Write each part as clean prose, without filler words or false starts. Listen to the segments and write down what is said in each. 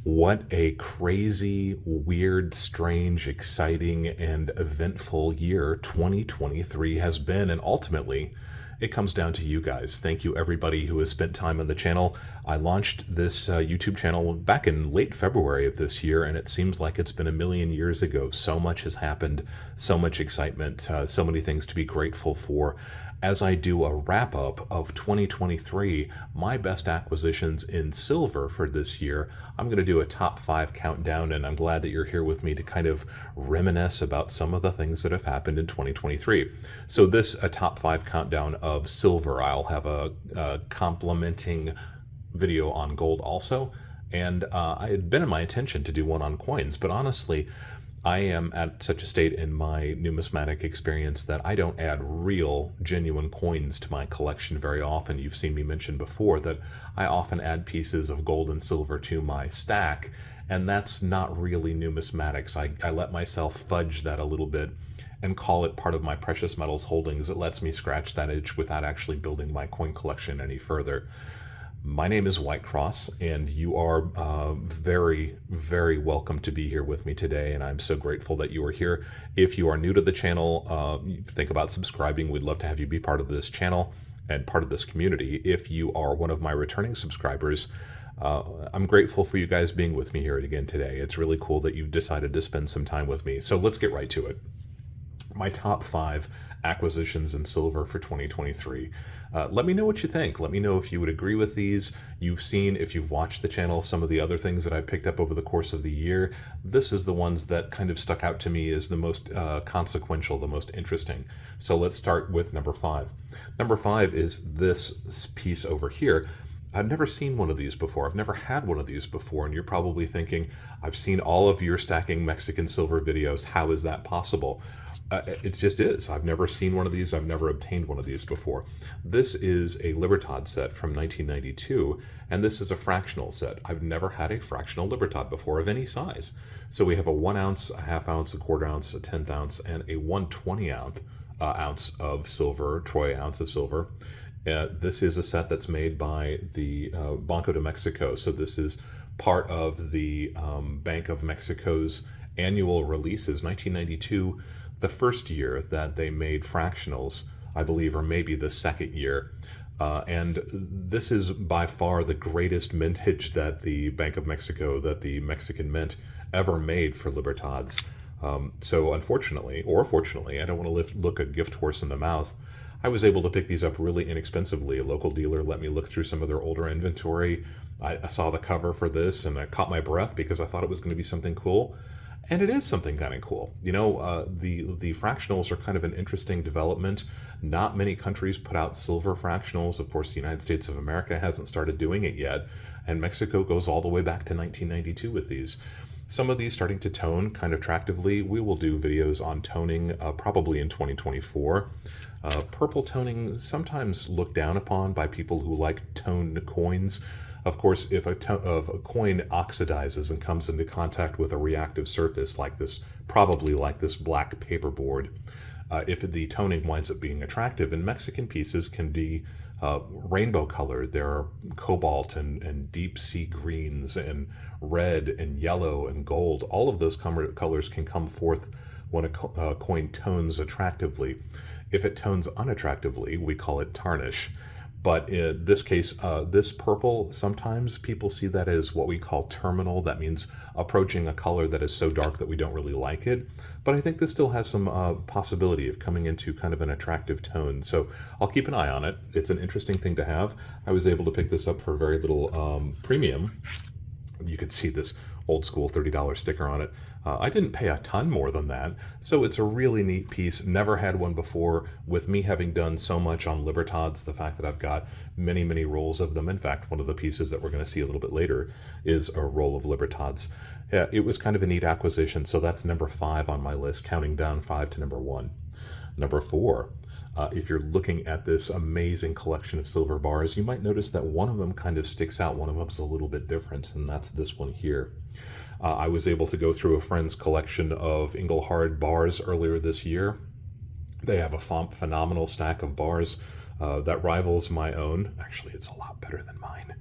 What a crazy, weird, strange, exciting, and eventful year 2023 has been. And ultimately, it comes down to you guys. Thank you, everybody who has spent time on the channel. I launched this YouTube channel back in late February of this year, and it seems like it's been a million years ago. So much has happened, so much excitement, so many things to be grateful for. As I do a wrap up of 2023, my best acquisitions in silver for this year, I'm going to do a top 5 countdown, and I'm glad that you're here with me to kind of reminisce about some of the things that have happened in 2023. So this a top 5 countdown of silver. I'll have a complementing video on gold also, and I had been in my intention to do one on coins, but honestly, I am at such a state in my numismatic experience that I don't add real, genuine coins to my collection very often. You've seen me mention before that I often add pieces of gold and silver to my stack, and that's not really numismatics. I let myself fudge that a little bit and call it part of my precious metals holdings. It lets me scratch that itch without actually building my coin collection any further. My name is Whitecross, and you are very, very welcome to be here with me today, and I'm so grateful that you are here. If you are new to the channel, think about subscribing. We'd love to have you be part of this channel and part of this community. If you are one of my returning subscribers, I'm grateful for you guys being with me here again today. It's really cool that you've decided to spend some time with me. So let's get right to it. My top 5 acquisitions in silver for 2023. Let me know what you think. Let me know if you would agree with these. You've seen, if you've watched the channel, some of the other things that I picked up over the course of the year. This is the ones that kind of stuck out to me as the most consequential, the most interesting. So let's start with number 5. Number 5 is this piece over here. I've never seen one of these before. I've never had one of these before, and you're probably thinking, I've seen all of your stacking Mexican silver videos. How is that possible? It just is. I've never seen one of these. I've never obtained one of these before. This is a Libertad set from 1992, and this is a fractional set. I've never had a fractional Libertad before of any size. So we have a 1 ounce, a half ounce, a quarter ounce, a 1/10 ounce, and a 1/20 ounce of silver, troy ounce of silver. This is a set that's made by the Banco de Mexico. So this is part of the Bank of Mexico's annual releases. 1992, the first year that they made fractionals, I believe, or maybe the second year. And this is by far the greatest mintage that the Bank of Mexico, that the Mexican Mint ever made for Libertads. So unfortunately, or fortunately, I don't want to look a gift horse in the mouth, I was able to pick these up really inexpensively. A local dealer let me look through some of their older inventory. I saw the cover for this and I caught my breath because I thought it was going to be something cool. And it is something kind of cool. You know, the fractionals are kind of an interesting development. Not many countries put out silver fractionals. Of course, the United States of America hasn't started doing it yet. And Mexico goes all the way back to 1992 with these. Some of these starting to tone kind of attractively. We will do videos on toning probably in 2024. Purple toning sometimes looked down upon by people who like toned coins. Of course, if a coin oxidizes and comes into contact with a reactive surface like this, probably like this black paperboard, if the toning winds up being attractive, and Mexican pieces can be rainbow colored. There are cobalt and deep sea greens and red and yellow and gold. All of those colors can come forth when a coin tones attractively. If it tones unattractively, we call it tarnish. But in this case, this purple, sometimes people see that as what we call terminal. That means approaching a color that is so dark that we don't really like it. But I think this still has some possibility of coming into kind of an attractive tone. So I'll keep an eye on it. It's an interesting thing to have. I was able to pick this up for very little premium. You can see this old school $30 sticker on it. I didn't pay a ton more than that, so it's a really neat piece. Never had one before. With me having done so much on Libertads, the fact that I've got many, many rolls of them. In fact, one of the pieces that we're going to see a little bit later is a roll of Libertads. Yeah, it was kind of a neat acquisition, so that's number 5 on my list, counting down 5 to number 1. Number 4. If you're looking at this amazing collection of silver bars, you might notice that one of them kind of sticks out. One of them's a little bit different, and that's this one here. I was able to go through a friend's collection of Englehard bars earlier this year. They have a phenomenal stack of bars that rivals my own. Actually, it's a lot better than mine.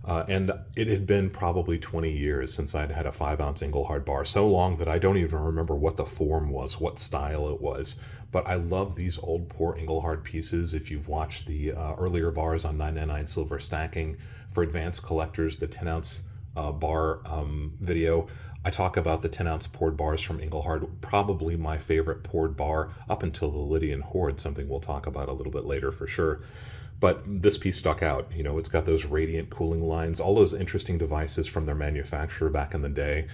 And it had been probably 20 years since I'd had a 5-ounce Englehard bar, so long that I don't even remember what the form was, what style it was. But I love these old poor Englehard pieces. If you've watched the earlier bars on 999 Silver Stacking, for advanced collectors, the 10-ounce bar video, I talk about the 10-ounce poured bars from Englehard, probably my favorite poured bar up until the Lydian Horde, something we'll talk about a little bit later for sure. But this piece stuck out. You know, it's got those radiant cooling lines, all those interesting devices from their manufacturer back in the day.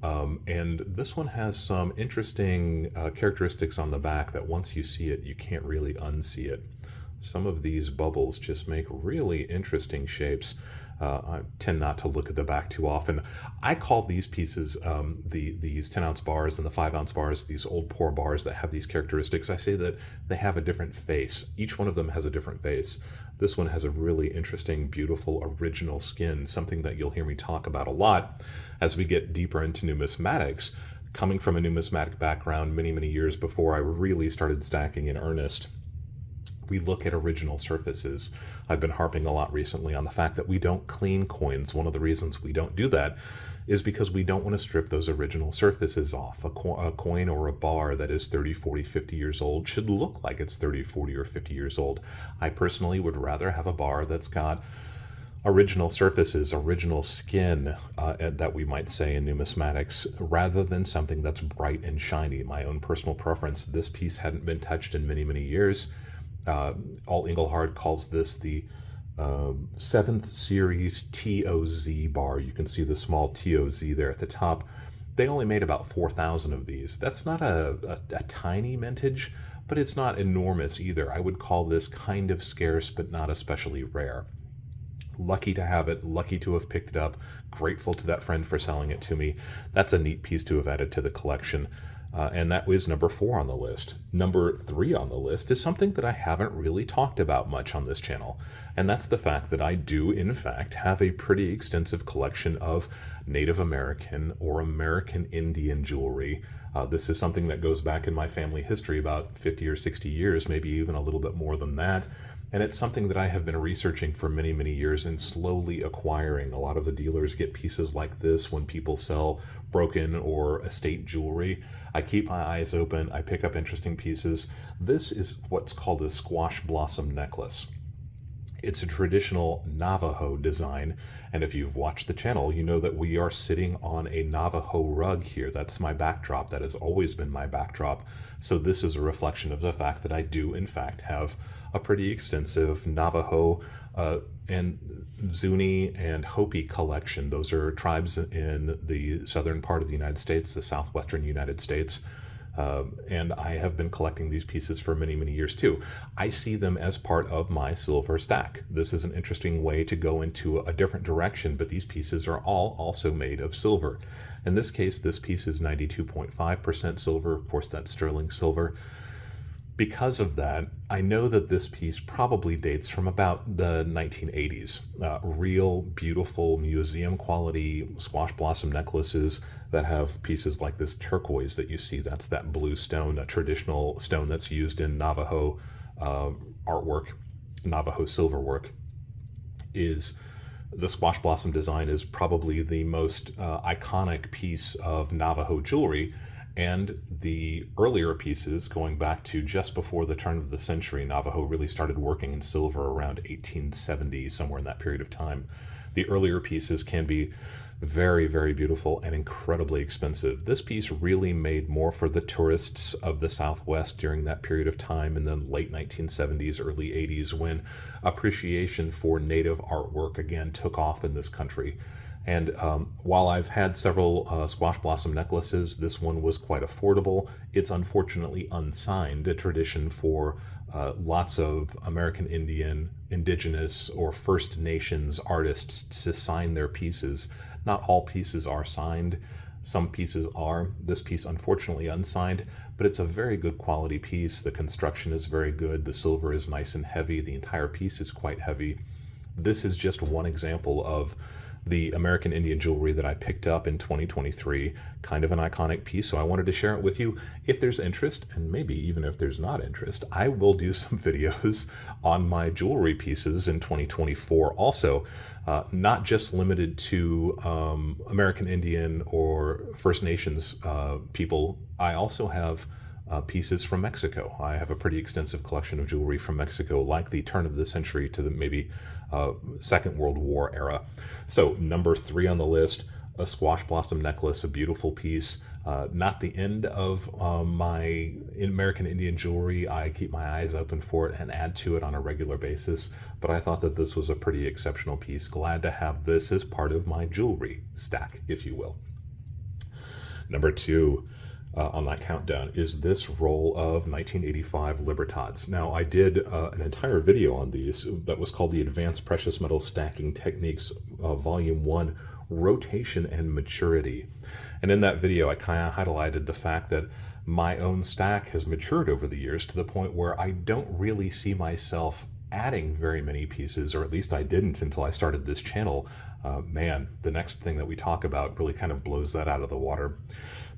And this one has some interesting characteristics on the back that once you see it, you can't really unsee it. Some of these bubbles just make really interesting shapes. I tend not to look at the back too often. I call these pieces, these 10-ounce bars and the 5-ounce bars, these old pour bars that have these characteristics. I say that they have a different face. Each one of them has a different face. This one has a really interesting, beautiful, original skin, something that you'll hear me talk about a lot as we get deeper into numismatics. Coming from a numismatic background many, many years before I really started stacking in earnest, we look at original surfaces. I've been harping a lot recently on the fact that we don't clean coins. One of the reasons we don't do that is because we don't want to strip those original surfaces off. A coin or a bar that is 30, 40, 50 years old should look like it's 30, 40, or 50 years old. I personally would rather have a bar that's got original surfaces, original skin, that we might say in numismatics, rather than something that's bright and shiny. My own personal preference, this piece hadn't been touched in many, many years. All Englehard calls this the 7th series TOZ bar. You can see the small TOZ there at the top. They only made about 4,000 of these. That's not a tiny mintage, but it's not enormous either. I would call this kind of scarce, but not especially rare. Lucky to have it, lucky to have picked it up, grateful to that friend for selling it to me. That's a neat piece to have added to the collection. And that was number 4 on the list. Number 3 on the list is something that I haven't really talked about much on this channel, and that's the fact that I do, in fact, have a pretty extensive collection of Native American or American Indian jewelry. This is something that goes back in my family history about 50 or 60 years, maybe even a little bit more than that. And it's something that I have been researching for many, many years and slowly acquiring. A lot of the dealers get pieces like this when people sell broken or estate jewelry. I keep my eyes open. I pick up interesting pieces. This is what's called a squash blossom necklace. It's a traditional Navajo design, and if you've watched the channel, you know that we are sitting on a Navajo rug here. That's my backdrop. That has always been my backdrop. So this is a reflection of the fact that I do, in fact, have a pretty extensive Navajo and Zuni and Hopi collection. Those are tribes in the southern part of the United States, the southwestern United States. And I have been collecting these pieces for many, many years too. I see them as part of my silver stack. This is an interesting way to go into a different direction, but these pieces are all also made of silver. In this case, this piece is 92.5% silver. Of course, that's sterling silver. Because of that, I know that this piece probably dates from about the 1980s. Real beautiful museum quality squash blossom necklaces that have pieces like this turquoise that you see. That's that blue stone, a traditional stone that's used in Navajo artwork, Navajo silverwork. Is the squash blossom design is probably the most iconic piece of Navajo jewelry. And the earlier pieces, going back to just before the turn of the century, Navajo really started working in silver around 1870, somewhere in that period of time. The earlier pieces can be very, very beautiful and incredibly expensive. This piece really made more for the tourists of the Southwest during that period of time in the late 1970s, early 80s, when appreciation for Native artwork again took off in this country. And while I've had several squash blossom necklaces, this one was quite affordable. It's unfortunately unsigned, a tradition for lots of American Indian, Indigenous, or First Nations artists to sign their pieces. Not all pieces are signed. Some pieces are. This piece, unfortunately, unsigned, but it's a very good quality piece. The construction is very good. The silver is nice and heavy. The entire piece is quite heavy. This is just one example of the American Indian jewelry that I picked up in 2023, kind of an iconic piece. So I wanted to share it with you. If there's interest, and maybe even if there's not interest, I will do some videos on my jewelry pieces in 2024 also. Not just limited to American Indian or First Nations people. I also have pieces from Mexico. I have a pretty extensive collection of jewelry from Mexico, like the turn of the century to the maybe Second World War era. So number 3 on the list, a squash blossom necklace, a beautiful piece. Not the end of my American Indian jewelry. I keep my eyes open for it and add to it on a regular basis. But I thought that this was a pretty exceptional piece. Glad to have this as part of my jewelry stack, if you will. Number 2 on that countdown is this roll of 1985 Libertads. Now, I did an entire video on these that was called the Advanced Precious Metal Stacking Techniques, Volume 1, Rotation and Maturity. And in that video, I kind of highlighted the fact that my own stack has matured over the years to the point where I don't really see myself adding very many pieces, or at least I didn't until I started this channel. Man, the next thing that we talk about really kind of blows that out of the water.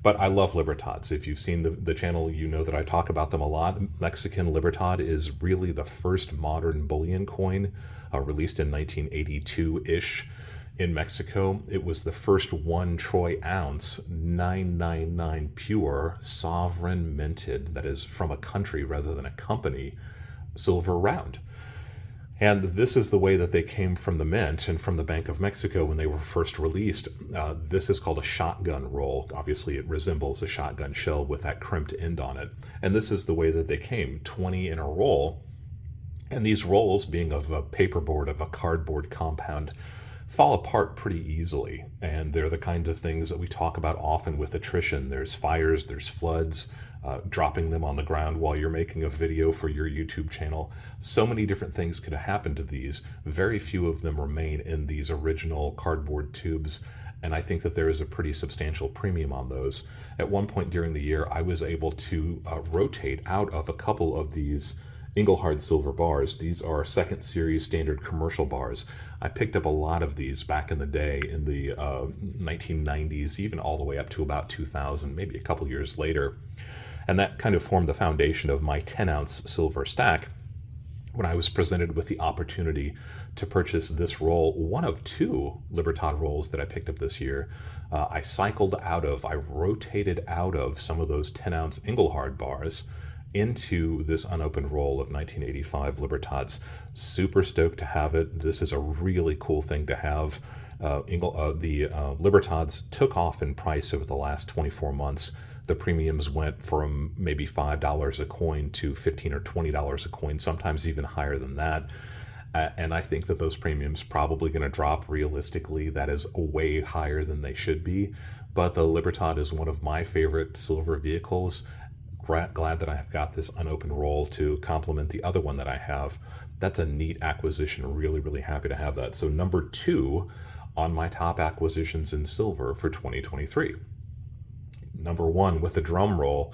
But I love Libertads. If you've seen the channel, you know that I talk about them a lot. Mexican Libertad is really the first modern bullion coin, released in 1982-ish in Mexico. It was the first 1 troy ounce, 999 pure, sovereign minted, that is from a country rather than a company, silver round. And this is the way that they came from the mint and from the Bank of Mexico when they were first released. This is called a shotgun roll. Obviously, it resembles a shotgun shell with that crimped end on it. And this is the way that they came, 20 in a roll. And these rolls, being of a paperboard, of a cardboard compound, fall apart pretty easily. And they're the kinds of things that we talk about often with attrition. There's fires, there's floods, dropping them on the ground while you're making a video for your YouTube channel. So many different things could have happened to these. Very few of them remain in these original cardboard tubes, and I think that there is a pretty substantial premium on those. At one point during the year, I was able to rotate out of a couple of these Englehard silver bars. These are 2nd series standard commercial bars. I picked up a lot of these back in the day in the 1990s, even all the way up to about 2000, maybe a couple years later. And that kind of formed the foundation of my 10-ounce silver stack when I was presented with the opportunity to purchase this roll, one of 2 Libertad rolls that I picked up this year. I rotated out of some of those 10-ounce Englehard bars into this unopened roll of 1985 Libertads. Super stoked to have it. This is a really cool thing to have. The Libertads took off in price over the last 24 months. The premiums went from maybe $5 a coin to $15 or $20 a coin, sometimes even higher than that. And I think that those premiums probably going to drop realistically. That is way higher than they should be. But the Libertad is one of my favorite silver vehicles. Glad that I've got this unopened roll to complement the other one that I have. That's a neat acquisition. Really, really happy to have that. So number 2 on my top acquisitions in silver for 2023. Number 1 with the drum roll.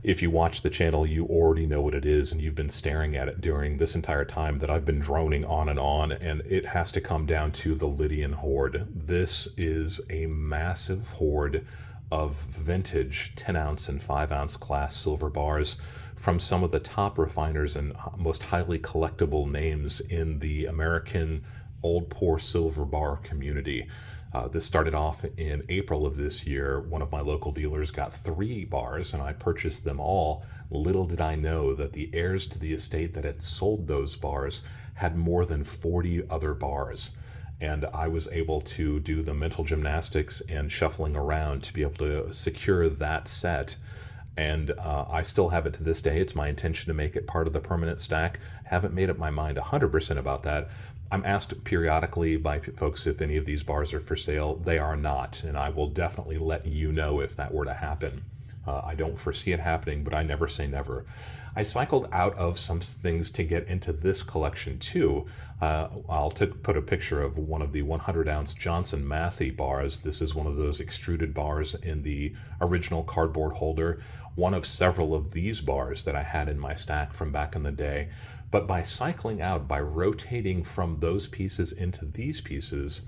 If you watch the channel, you already know what it is, and you've been staring at it during this entire time that I've been droning on, and it has to come down to the Lydian horde. This is a massive horde of vintage 10-ounce and 5-ounce class silver bars from some of the top refiners and most highly collectible names in the American old pour silver bar community. This started off in April of this year. One of my local dealers got 3 bars and I purchased them all. Little did I know that the heirs to the estate that had sold those bars had more than 40 other bars. And I was able to do the mental gymnastics and shuffling around to be able to secure that set. And I still have it to this day. It's my intention to make it part of the permanent stack. Haven't made up my mind 100% about that. I'm asked periodically by folks if any of these bars are for sale. They are not, and I will definitely let you know if that were to happen. I don't foresee it happening, but I never say never. I cycled out of some things to get into this collection too. I'll put a picture of one of the 100-ounce Johnson Matthey bars. This is one of those extruded bars in the original cardboard holder. One of several of these bars that I had in my stack from back in the day. But by cycling out, by rotating from those pieces into these pieces,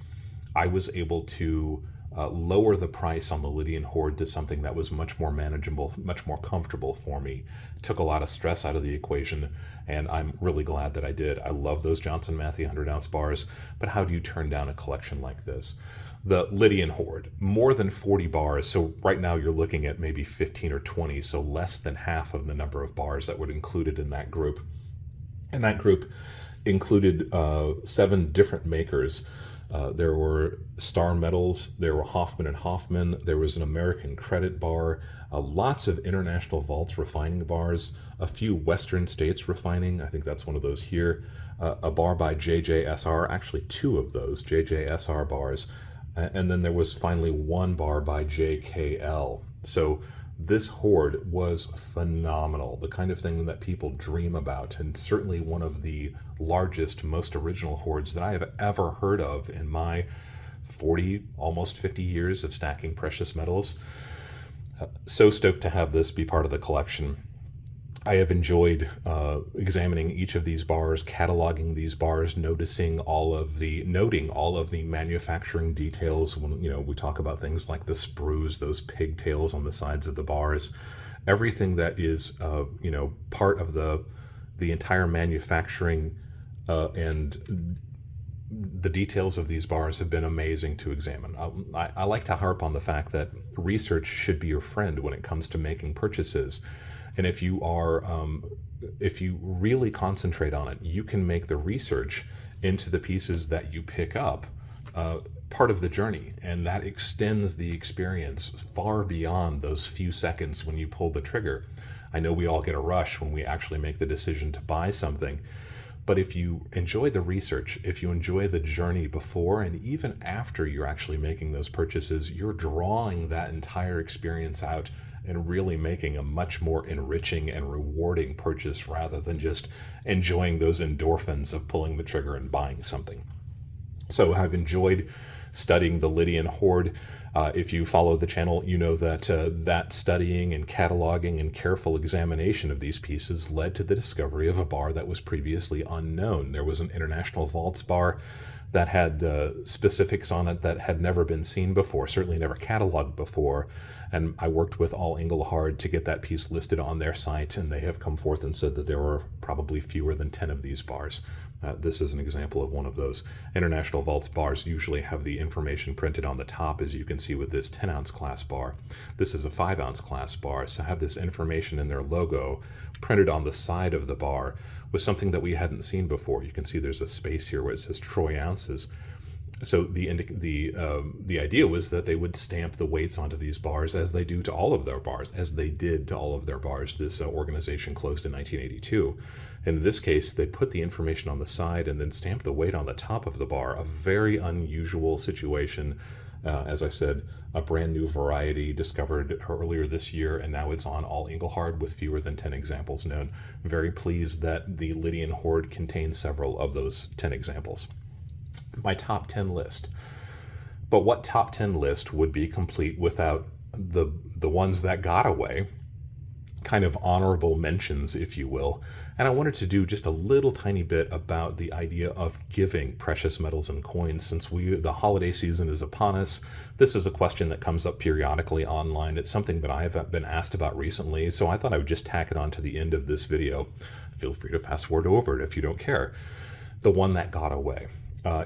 I was able to lower the price on the Lydian horde to something that was much more manageable, much more comfortable for me. It took a lot of stress out of the equation, and I'm really glad that I did. I love those Johnson Matthey 100-ounce bars, but how do you turn down a collection like this? The Lydian horde, more than 40 bars, so right now you're looking at maybe 15 or 20, so less than half of the number of bars that were included in that group. And that group included 7 different makers. There were Star Metals, there were Hoffman and Hoffman, there was an American Credit bar, lots of International Vaults refining bars, a few Western States refining, I think that's one of those here, a bar by JJSR, actually 2 of those JJSR bars, and then there was finally 1 bar by JKL. So this horde was phenomenal, the kind of thing that people dream about, and certainly one of the largest, most original hordes that I have ever heard of in my 40, almost 50 years of stacking precious metals. So stoked to have this be part of the collection. I have enjoyed examining each of these bars, cataloging these bars, noting all of the manufacturing details. When we talk about things like the sprues, those pigtails on the sides of the bars, everything that is part of the entire manufacturing and the details of these bars have been amazing to examine. I like to harp on the fact that research should be your friend when it comes to making purchases. And if you really concentrate on it, you can make the research into the pieces that you pick up part of the journey. And that extends the experience far beyond those few seconds when you pull the trigger. I know we all get a rush when we actually make the decision to buy something. But if you enjoy the research, if you enjoy the journey before and even after you're actually making those purchases, you're drawing that entire experience out and really making a much more enriching and rewarding purchase rather than just enjoying those endorphins of pulling the trigger and buying something. So I've enjoyed studying the Lydian horde. If you follow the channel, you know that that studying and cataloging and careful examination of these pieces led to the discovery of a bar that was previously unknown. There was an International Vaults bar that had specifics on it that had never been seen before, certainly never cataloged before. And I worked with Englehard to get that piece listed on their site, and they have come forth and said that there were probably fewer than 10 of these bars. This is an example of one of those. International Vaults bars usually have the information printed on the top, as you can see with this 10-ounce class bar. This is a 5-ounce class bar, so have this information in their logo printed on the side of the bar was something that we hadn't seen before. You can see there's a space here where it says troy ounces. So the idea was that they would stamp the weights onto these bars as they do to all of their bars, as they did to all of their bars. This organization closed in 1982. In this case, they put the information on the side and then stamped the weight on the top of the bar. A very unusual situation. As I said, a brand new variety discovered earlier this year, and now it's on Englehard with fewer than 10 examples known. Very pleased that the Lydian horde contains several of those 10 examples. My top 10 list. But what top 10 list would be complete without the ones that got away? Kind of honorable mentions, if you will. And I wanted to do just a little tiny bit about the idea of giving precious metals and coins. Since the holiday season is upon us, this is a question that comes up periodically online. It's something that I have been asked about recently, so I thought I would just tack it on to the end of this video. Feel free to fast forward over it if you don't care. The one that got away.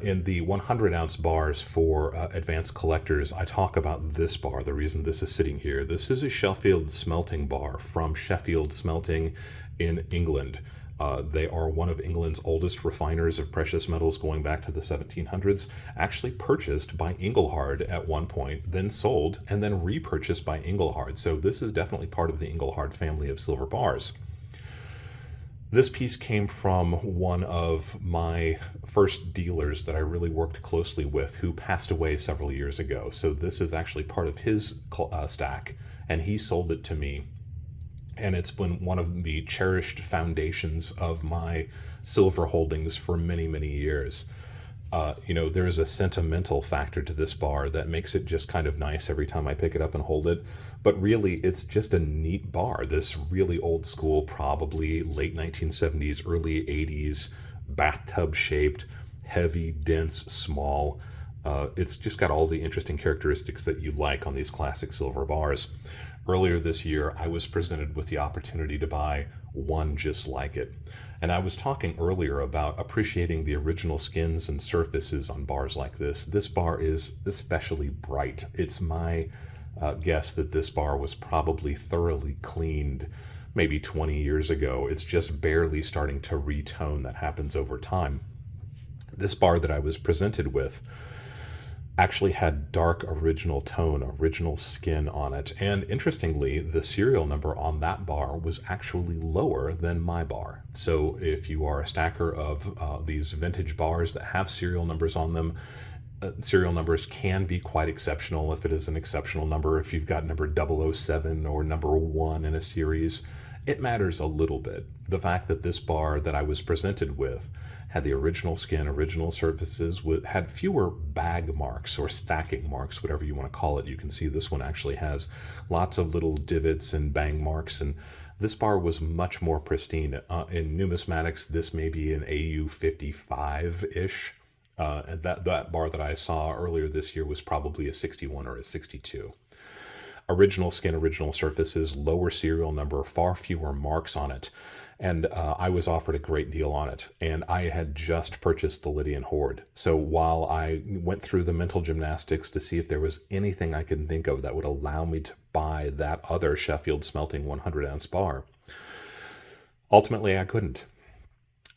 In the 100-ounce bars for advanced collectors, I talk about this bar, the reason this is sitting here. This is a Sheffield smelting bar from Sheffield Smelting in England. They are one of England's oldest refiners of precious metals going back to the 1700s, actually purchased by Englehard at one point, then sold, and then repurchased by Englehard. So this is definitely part of the Englehard family of silver bars. This piece came from one of my first dealers that I really worked closely with, who passed away several years ago. So this is actually part of his stack, and he sold it to me. And it's been one of the cherished foundations of my silver holdings for many, many years. There is a sentimental factor to this bar that makes it just kind of nice every time I pick it up and hold it. But really, it's just a neat bar. This really old school, probably late 1970s, early 80s, bathtub shaped, heavy, dense, small. It's just got all the interesting characteristics that you like on these classic silver bars. Earlier this year, I was presented with the opportunity to buy one just like it. And I was talking earlier about appreciating the original skins and surfaces on bars like this. This bar is especially bright. It's my guess that this bar was probably thoroughly cleaned maybe 20 years ago. It's just barely starting to retone. That happens over time. This bar that I was presented with actually had dark original tone, original skin on it. And interestingly, the serial number on that bar was actually lower than my bar. So if you are a stacker of these vintage bars that have serial numbers on them, serial numbers can be quite exceptional if it is an exceptional number. If you've got number 007 or number 1 in a series, it matters a little bit. The fact that this bar that I was presented with had the original skin, original surfaces, had fewer bag marks or stacking marks, whatever you want to call it. You can see this one actually has lots of little divots and bang marks, and this bar was much more pristine. In numismatics, this may be an AU 55-ish. And that bar that I saw earlier this year was probably a 61 or a 62. Original skin, original surfaces, lower serial number, far fewer marks on it. And I was offered a great deal on it. And I had just purchased the Lydian Horde. So while I went through the mental gymnastics to see if there was anything I could think of that would allow me to buy that other Sheffield smelting 100-ounce bar, ultimately I couldn't.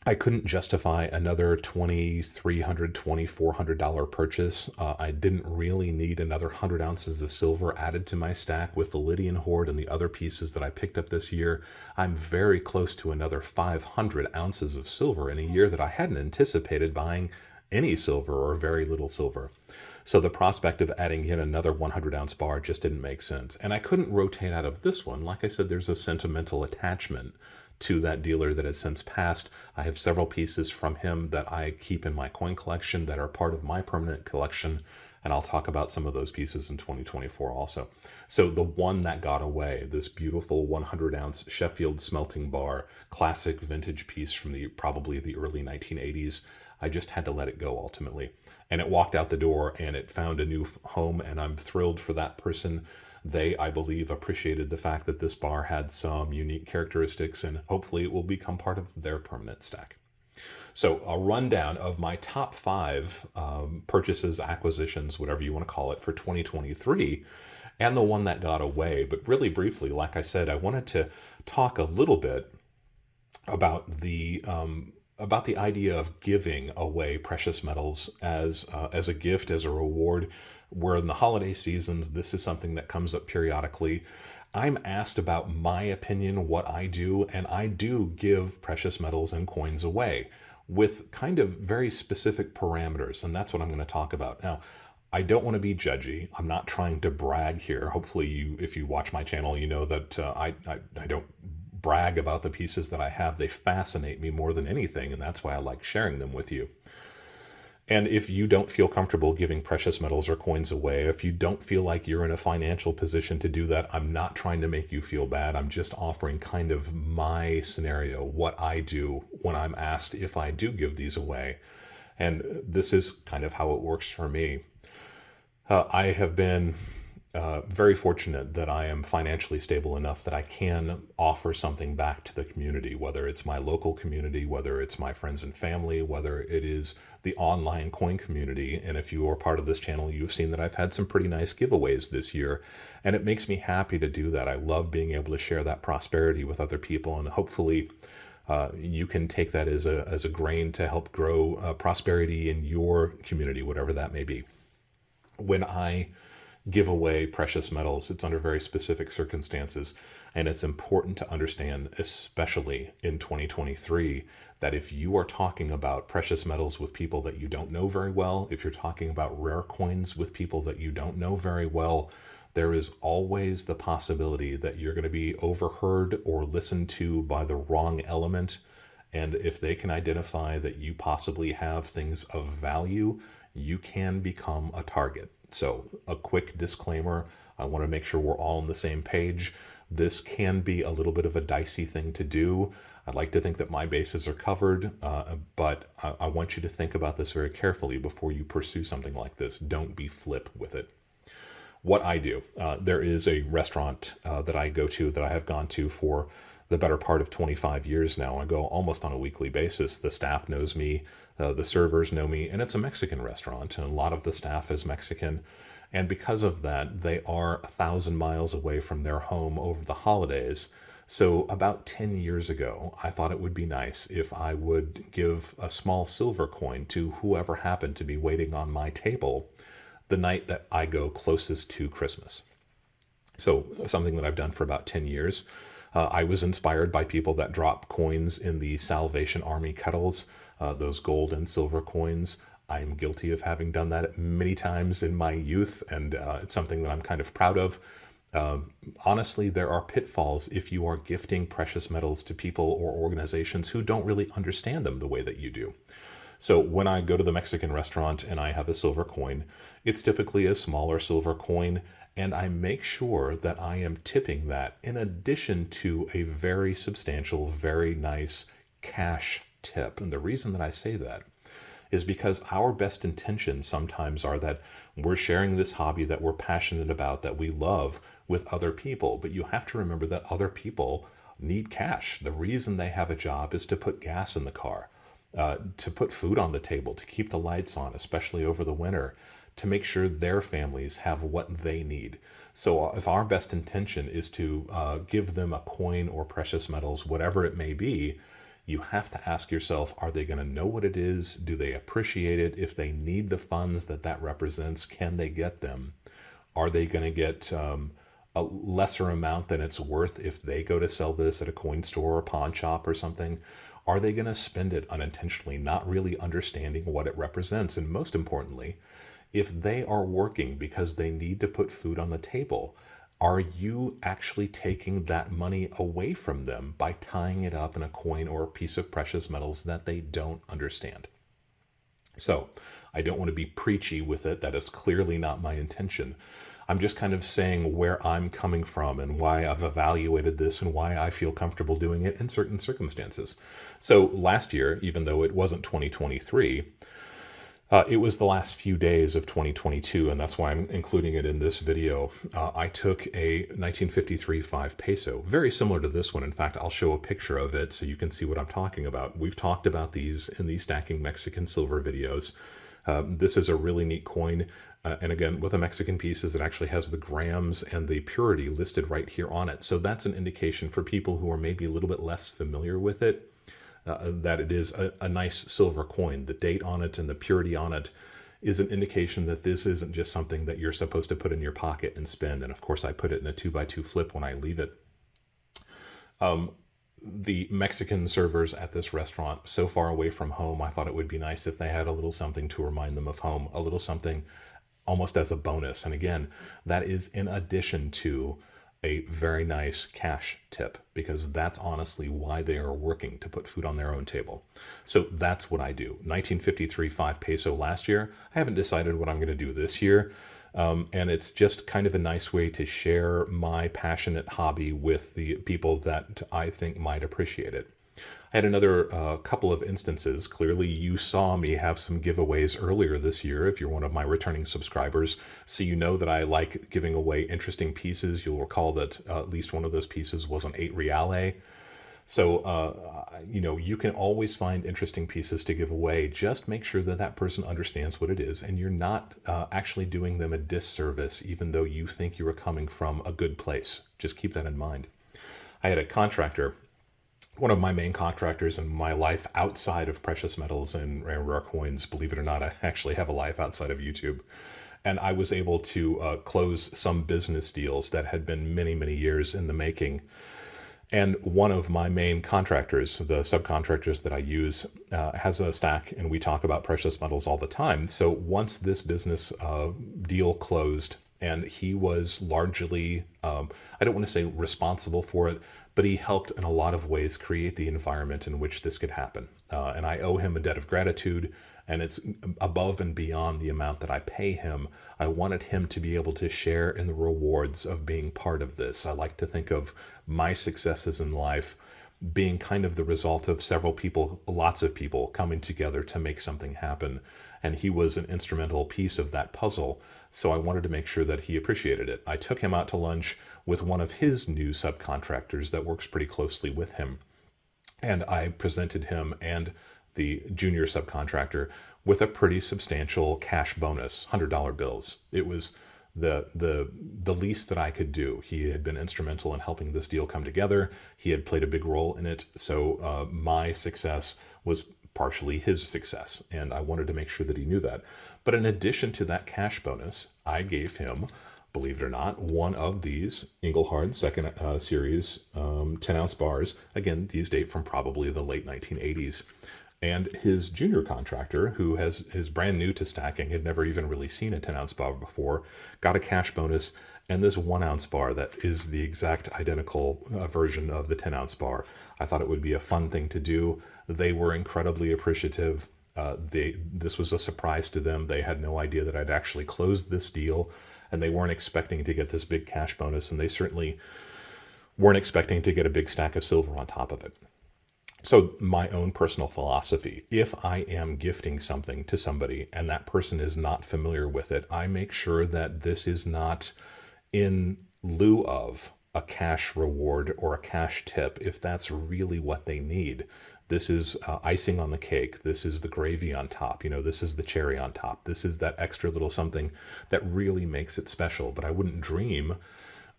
I couldn't justify another $2,300, $2,400 purchase. I didn't really need another 100 ounces of silver added to my stack with the Lydian Horde and the other pieces that I picked up this year. I'm very close to another 500 ounces of silver in a year that I hadn't anticipated buying any silver or very little silver. So the prospect of adding in another 100-ounce bar just didn't make sense. And I couldn't rotate out of this one. Like I said, there's a sentimental attachment to that dealer that has since passed. I have several pieces from him that I keep in my coin collection that are part of my permanent collection, and I'll talk about some of those pieces in 2024 also. So the one that got away, this beautiful 100-ounce Sheffield smelting bar, classic vintage piece from probably the early 1980s, I just had to let it go ultimately. And it walked out the door and it found a new home, and I'm thrilled for that person. They, I believe, appreciated the fact that this bar had some unique characteristics, and hopefully it will become part of their permanent stack. So a rundown of my top 5 purchases, acquisitions, whatever you want to call it, for 2023, and the one that got away. But really briefly, like I said, I wanted to talk a little bit about the idea of giving away precious metals as a gift, as a reward. Where in the holiday seasons, this is something that comes up periodically. I'm asked about my opinion, what I do, and I do give precious metals and coins away with kind of very specific parameters, and that's what I'm going to talk about. Now, I don't want to be judgy. I'm not trying to brag here. Hopefully, if you watch my channel, you know that I don't brag about the pieces that I have. They fascinate me more than anything, and that's why I like sharing them with you. And if you don't feel comfortable giving precious metals or coins away, if you don't feel like you're in a financial position to do that, I'm not trying to make you feel bad. I'm just offering kind of my scenario, what I do when I'm asked if I do give these away. And this is kind of how it works for me. I have been very fortunate that I am financially stable enough that I can offer something back to the community, whether it's my local community, whether it's my friends and family, whether it is the online coin community. And if you are part of this channel, you've seen that I've had some pretty nice giveaways this year, and it makes me happy to do that. I love being able to share that prosperity with other people, and hopefully you can take that as a grain to help grow prosperity in your community, whatever that may be. When I give away precious metals, it's under very specific circumstances, and it's important to understand, especially in 2023, that if you are talking about precious metals with people that you don't know very well, if you're talking about rare coins with people that you don't know very well, there is always the possibility that you're going to be overheard or listened to by the wrong element. And if they can identify that you possibly have things of value, you can become a target. So a quick disclaimer, I want to make sure we're all on the same page. This can be a little bit of a dicey thing to do. I'd like to think that my bases are covered, but I want you to think about this very carefully before you pursue something like this. Don't be flip with it. What I do, there is a restaurant that I go to, that I have gone to for the better part of 25 years now. I go almost on a weekly basis. The staff knows me, the servers know me, and it's a Mexican restaurant, and a lot of the staff is Mexican. And because of that, they are 1,000 miles away from their home over the holidays. So about 10 years ago, I thought it would be nice if I would give a small silver coin to whoever happened to be waiting on my table the night that I go closest to Christmas. So something that I've done for about 10 years. I was inspired by people that drop coins in the Salvation Army kettles, those gold and silver coins. I am guilty of having done that many times in my youth, and it's something that I'm kind of proud of. Honestly, there are pitfalls if you are gifting precious metals to people or organizations who don't really understand them the way that you do. So when I go to the Mexican restaurant and I have a silver coin, it's typically a smaller silver coin, and I make sure that I am tipping that in addition to a very substantial, very nice cash tip. And the reason that I say that is because our best intentions sometimes are that we're sharing this hobby that we're passionate about, that we love, with other people. But you have to remember that other people need cash. The reason they have a job is to put gas in the car, to put food on the table, to keep the lights on, especially over the winter, to make sure their families have what they need. So if our best intention is to give them a coin or precious metals, whatever it may be, you have to ask yourself, are they going to know what it is? Do they appreciate it? If they need the funds that that represents, can they get them? Are they going to get a lesser amount than it's worth if they go to sell this at a coin store or pawn shop or something? Are they going to spend it unintentionally, not really understanding what it represents? And most importantly, if they are working because they need to put food on the table, are you actually taking that money away from them by tying it up in a coin or a piece of precious metals that they don't understand? So I don't want to be preachy with it. That is clearly not my intention. I'm just kind of saying where I'm coming from and why I've evaluated this and why I feel comfortable doing it in certain circumstances. So last year, even though it wasn't 2023, it was the last few days of 2022, and that's why I'm including it in this video. I took a 1953 5 peso, very similar to this one. In fact, I'll show a picture of it so you can see what I'm talking about. We've talked about these in the Stacking Mexican Silver videos. This is a really neat coin, and again, with the Mexican pieces, it actually has the grams and the purity listed right here on it. So that's an indication for people who are maybe a little bit less familiar with it, that it is a nice silver coin. The date on it and the purity on it is an indication that this isn't just something that you're supposed to put in your pocket and spend. And of course, I put it in a 2x2 flip when I leave it. The Mexican servers at this restaurant, so far away from home, I thought it would be nice if they had a little something to remind them of home, a little something almost as a bonus. And again, that is in addition to a very nice cash tip, because that's honestly why they are working, to put food on their own table. So that's what I do. 1953 5 peso last year. I haven't decided what I'm going to do this year. And it's just kind of a nice way to share my passionate hobby with the people that I think might appreciate it. I had another couple of instances. Clearly, you saw me have some giveaways earlier this year if you're one of my returning subscribers. So you know that I like giving away interesting pieces. You'll recall that at least one of those pieces was an 8 reale. So, you can always find interesting pieces to give away. Just make sure that that person understands what it is and you're not actually doing them a disservice, even though you think you are coming from a good place. Just keep that in mind. I had a contractor, one of my main contractors in my life outside of precious metals and rare coins. Believe it or not, I actually have a life outside of YouTube. And I was able to close some business deals that had been many, many years in the making. And one of my main contractors, the subcontractors that I use, has a stack, and we talk about precious metals all the time. So once this business deal closed, And he was largely, I don't want to say responsible for it, but he helped in a lot of ways create the environment in which this could happen. And I owe him a debt of gratitude, and it's above and beyond the amount that I pay him. I wanted him to be able to share in the rewards of being part of this. I like to think of my successes in life being kind of the result of several people, lots of people coming together to make something happen. And he was an instrumental piece of that puzzle. So I wanted to make sure that he appreciated it. I took him out to lunch with one of his new subcontractors that works pretty closely with him. And I presented him and the junior subcontractor with a pretty substantial cash bonus, $100 bills. It was the least that I could do. He had been instrumental in helping this deal come together. He had played a big role in it. So my success was partially his success, and I wanted to make sure that he knew that. But in addition to that cash bonus, I gave him, believe it or not, one of these Englehard second series 10-ounce bars. Again, these date from probably the late 1980s. And his junior contractor, who is brand new to stacking, had never even really seen a 10-ounce bar before, got a cash bonus and this 1-ounce bar that is the exact identical version of the 10-ounce bar. I thought it would be a fun thing to do. They were incredibly appreciative. This was a surprise to them. They had no idea that I'd actually closed this deal, and they weren't expecting to get this big cash bonus, and they certainly weren't expecting to get a big stack of silver on top of it. So my own personal philosophy, if I am gifting something to somebody and that person is not familiar with it, I make sure that this is not in lieu of a cash reward or a cash tip, if that's really what they need. This is icing on the cake. This is the gravy on top. This is the cherry on top. This is that extra little something that really makes it special. But I wouldn't dream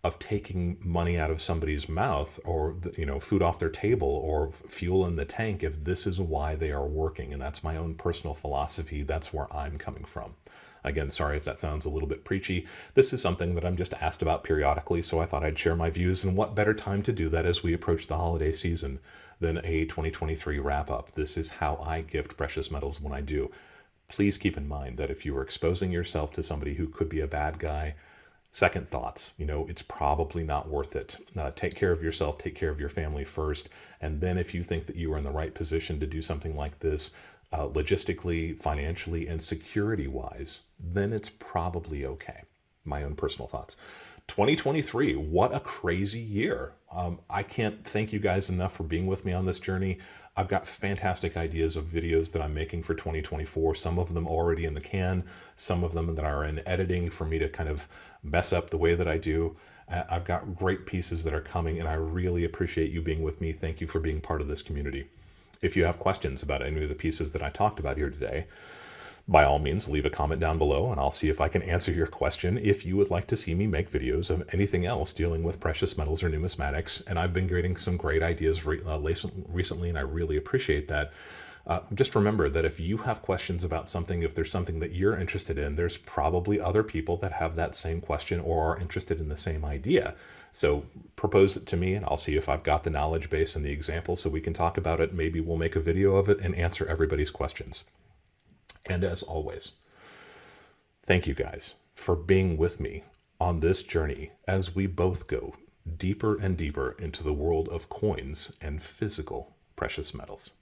of taking money out of somebody's mouth or food off their table or fuel in the tank if this is why they are working. And that's my own personal philosophy. That's where I'm coming from. Again, sorry if that sounds a little bit preachy. This is something that I'm just asked about periodically, so I thought I'd share my views. And what better time to do that as we approach the holiday season than a 2023 wrap-up. This is how I gift precious metals when I do. Please keep in mind that if you are exposing yourself to somebody who could be a bad guy, second thoughts, it's probably not worth it. Take care of yourself, take care of your family first. And then if you think that you are in the right position to do something like this, logistically, financially, and security-wise, then it's probably okay. My own personal thoughts. 2023, what a crazy year. I can't thank you guys enough for being with me on this journey. I've got fantastic ideas of videos that I'm making for 2024, some of them already in the can, some of them that are in editing for me to kind of mess up the way that I do. I've got great pieces that are coming, and I really appreciate you being with me. Thank you for being part of this community. If you have questions about any of the pieces that I talked about here today, by all means, leave a comment down below and I'll see if I can answer your question. If you would like to see me make videos of anything else dealing with precious metals or numismatics, and I've been getting some great ideas recently, and I really appreciate that. Just remember that if you have questions about something, if there's something that you're interested in, there's probably other people that have that same question or are interested in the same idea. So propose it to me and I'll see if I've got the knowledge base and the example so we can talk about it. Maybe we'll make a video of it and answer everybody's questions. And as always, thank you guys for being with me on this journey as we both go deeper and deeper into the world of coins and physical precious metals.